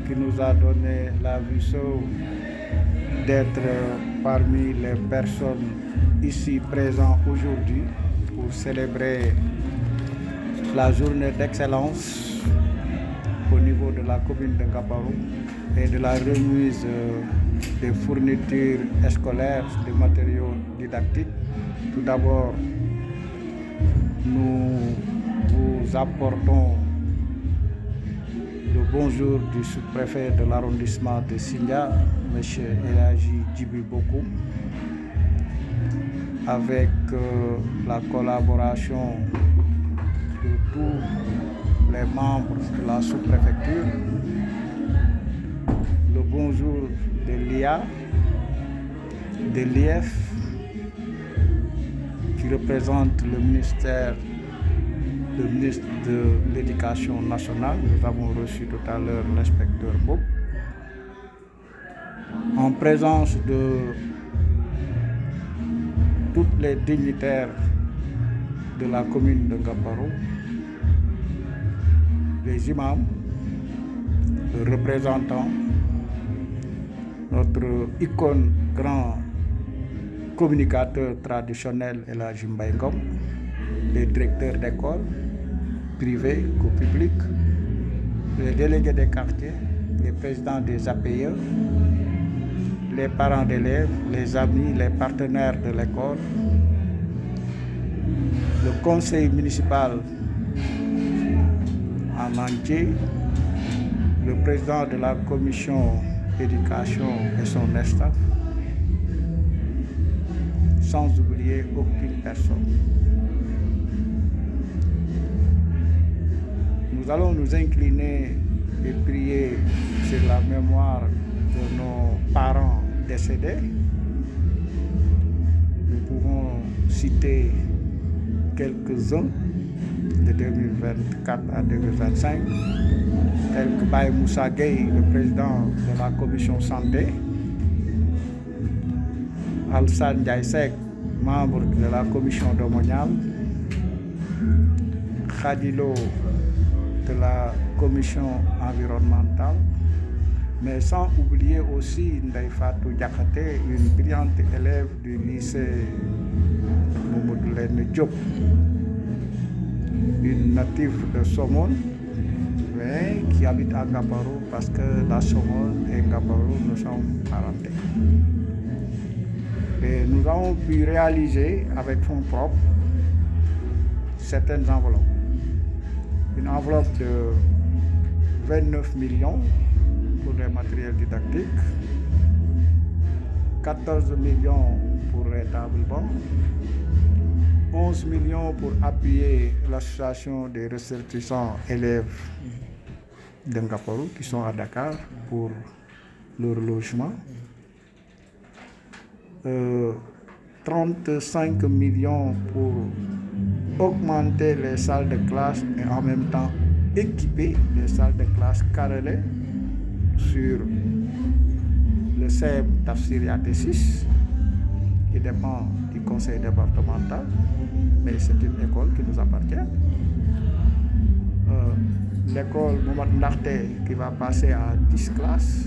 qui nous a donné la vie sauve d'être parmi les personnes ici présentes aujourd'hui pour célébrer la journée d'excellence au niveau de la commune de Ngaparou et de la remise des fournitures scolaires, des matériaux didactiques. Tout d'abord, nous vous apportons le bonjour du sous-préfet de l'arrondissement de Sindia, M. Elhaji Djibi Bokou, avec la collaboration de tous les membres de la sous-préfecture, le bonjour de l'IA, de l'IF, qui représente le ministre de l'Éducation nationale. Nous avons reçu tout à l'heure l'inspecteur Bob, en présence de toutes les dignitaires de la commune de Ngaparou, les imams, le représentant, notre icône grand communicateur traditionnel Elhaji Mbaye Ngom, les directeurs d'école, privés ou publics, les délégués des quartiers, les présidents des APE, les parents d'élèves, les amis, les partenaires de l'école, le conseil municipal en entier, le président de la commission éducation et son staff, sans oublier aucune personne. Nous allons nous incliner et prier sur la mémoire de nos parents décédés. Nous pouvons citer quelques-uns de 2024 à 2025, tels que Baye Moussa Gueye, le président de la commission santé, Alsan Diaysek, membre de la commission domaniale, Khadilo de la commission environnementale, mais sans oublier aussi Ndeye Fatou Diakhaté, une brillante élève du lycée Mamadou Lene Diop, une native de Somone, mais qui habite à Ngaparou parce que la Somone et Ngaparou nous sommes parentés. Et nous avons pu réaliser avec fonds propres certaines enveloppes. Une enveloppe de 29 millions pour les matériels didactiques, 14 millions pour les tables bancs, 11 millions pour appuyer l'association des ressortissants élèves de Ngaparou qui sont à Dakar pour leur logement, 35 millions pour augmenter les salles de classe et en même temps équiper les salles de classe carrelées sur le CEM Tafsir 6 qui dépend du conseil départemental, mais c'est une école qui nous appartient. L'école Mohamed Ndarte qui va passer à 10 classes,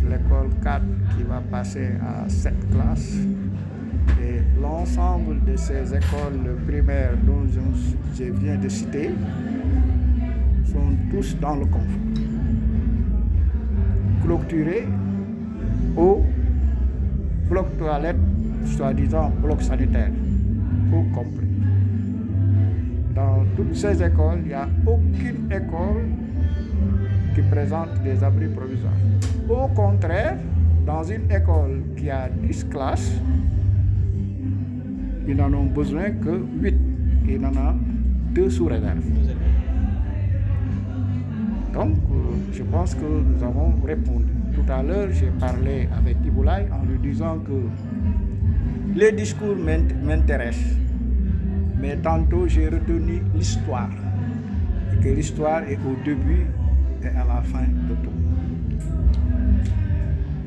l'école 4 qui va passer à 7 classes, et l'ensemble de ces écoles primaires dont je viens de citer sont tous dans le confort. Clôturés au bloc toilette, soi-disant bloc sanitaire, au complet. Dans toutes ces écoles, il n'y a aucune école qui présente des abris provisoires. Au contraire, dans une école qui a 10 classes, ils n'en ont besoin que 8. Il en a 2 sous réserve. Donc, je pense que nous avons répondu. Tout à l'heure, j'ai parlé avec Iboulaye en lui disant que les discours m'intéressent. Mais tantôt, j'ai retenu l'histoire. Et que l'histoire est au début et à la fin de tout.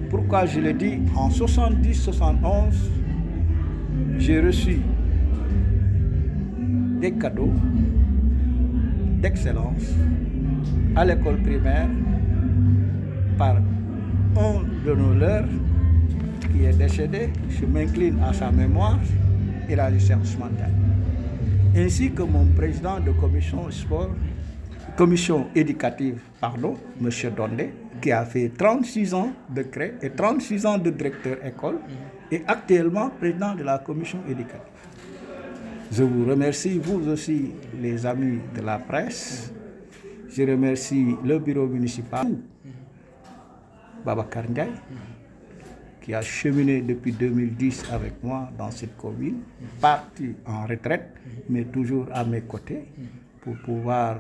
Pourquoi je le dis? En 70-71, j'ai reçu des cadeaux d'excellence à l'école primaire par un de nos leurs qui est décédé. Je m'incline à sa mémoire et la Serge Mantel. Ainsi que mon président de commission éducative, M. Dondé, qui a fait 36 ans de CREI et 36 ans de directeur école, et actuellement président de la commission éducative. Je vous remercie, vous aussi, les amis de la presse. Je remercie le bureau municipal, Babacar Ndiaye, qui a cheminé depuis 2010 avec moi dans cette commune, parti en retraite, mais toujours à mes côtés, pour pouvoir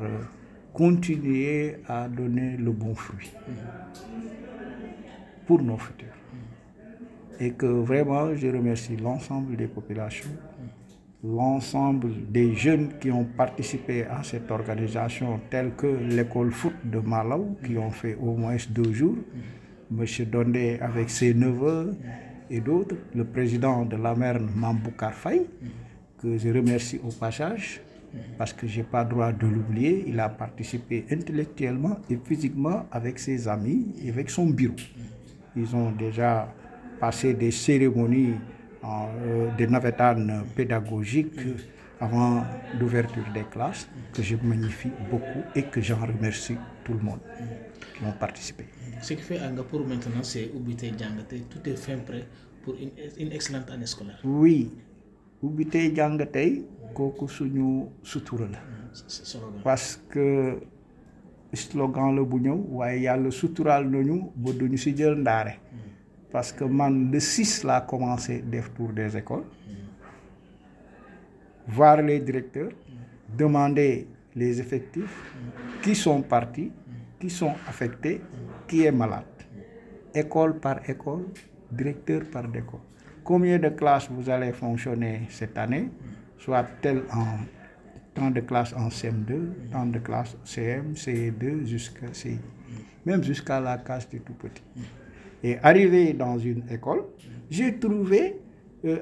continuer à donner le bon fruit pour nos futurs. Et que vraiment, je remercie l'ensemble des populations, l'ensemble des jeunes qui ont participé à cette organisation, telle que l'école foot de Malaw, qui ont fait au moins 2 jours, M. Dondé avec ses neveux et d'autres, le président de la mère Mamboukar Faye, que je remercie au passage, parce que je n'ai pas le droit de l'oublier. Il a participé intellectuellement et physiquement avec ses amis et avec son bureau. Ils ont déjà passé des cérémonies, des navetanes pédagogiques avant l'ouverture des classes, que je magnifie beaucoup et que j'en remercie tout le monde qui ont participé. Ce qui fait à Ngapour maintenant, c'est Oubité Djangate, tout est fait prêt pour une excellente année scolaire. Oui, Oubité Djangate, koku suñu sutura la parce que slogan la bu ñëw waaye yàlla suturaal nañu ba duñu si jël ndaare parce que man le 6 laa commencé def tour des écoles, voir les directeurs, demander les effectifs, qui sont partis, qui sont affectés, qui est malade, école par école, directeur par école. Combien de classes vous allez fonctionner cette année? Soit tel en temps de classe en CM2, temps de classe CM, CE2, jusqu'à CI, même jusqu'à la classe du tout petit. Et arrivé dans une école, j'ai trouvé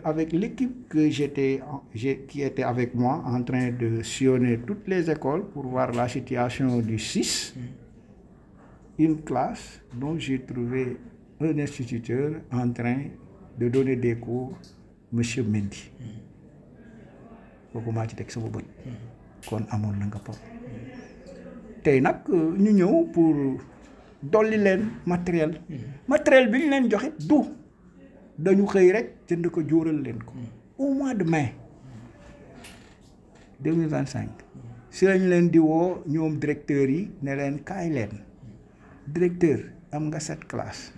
avec l'équipe qui était avec moi en train de sillonner toutes les écoles pour voir la situation du 6, une classe dont j'ai trouvé un instituteur en train de donner des cours, M. Mendy. Kooku maa ci teg sama bët kon amoon na Ngapour tey nag ñu ñëw pour dolli leen matériel bi ñu leen joxe du dañu xëy rek jënd ko jóoral leen ko au mois de mai 2025 si lañ leen di woo ñoom directeurs yi ne leen kaay leen directeur am nga 7 classes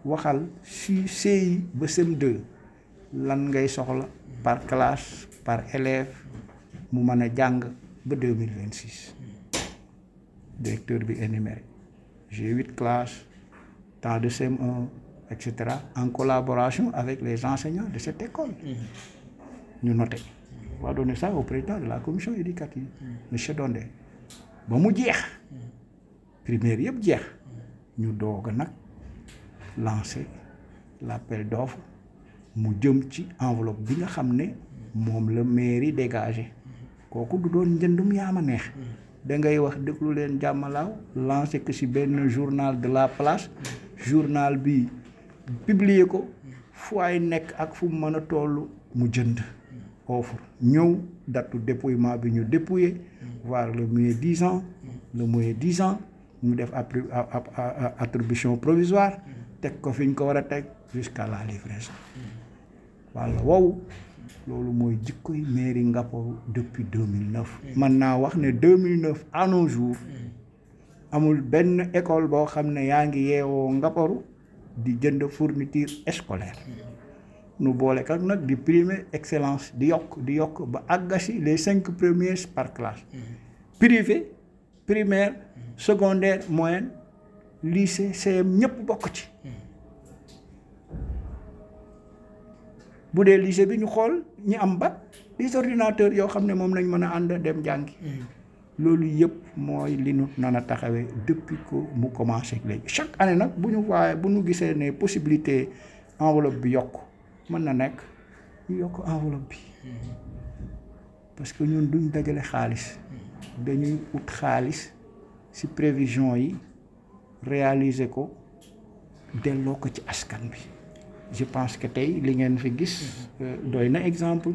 waxal si CI ba CM2 lan ngay soxla par classe par élève mu mën a jàng ba 2026 directeur bi énuméré j'ai 8 classes temps de CM1 etc. en collaboration avec les enseignants de cette école. Ñu noté on va donner ça au président de la commission éducative, M. Dondé ba mu jeex primaire yëpp jeex ñu doog a nag lancer l'appel d'offres mu jëm ci enveloppe bi nga xam ne moom la mairie dégagé kooku du doon njëndum yaama neex da ngay wax déglu leen jàmmalaaw lancé que ci benn journal de la place, journal bi publier ko fu ay nekk ak fu mu mën a toll mu jënd offre ñëw datu dépouillement bi ñu dépouiller voir le moins 10 ans ñu def attribution provisoire teg ko fi ñu ko war a teg jusqu'à la livraison. Walla wow loolu mooy jikkoy mairie Ngapour depuis 2009. mën naa wax ne 2009 à nos jours amul benn école boo xam ne yaa ngi yeewoo Ngapour di jënd fourniture scolaire. nu boole kat nag di primer excellence di yokk ba àggasi les 5 premiers par classe. Privé primaire secondaire moyenne lycée CM ñëpp bokk ci. bu dee lycée bi ñu xool ñi am bac des ordinateurs yoo xam ne moom lañ mën a ànd dem jàngi. loolu yëpp mooy li nu nan a taxawee depuis que mu commencé léegi chaque année nag bu ñu gisee ne possibilité enveloppe bi yokk mën na nekk ñu yokk enveloppe bi parce que ñun duñ dajale xaalis dañuy ut xaalis ci prévision yi réaliser ko delloo ko ci askan bi je pense que tey li ngeen fi gis doy na exemple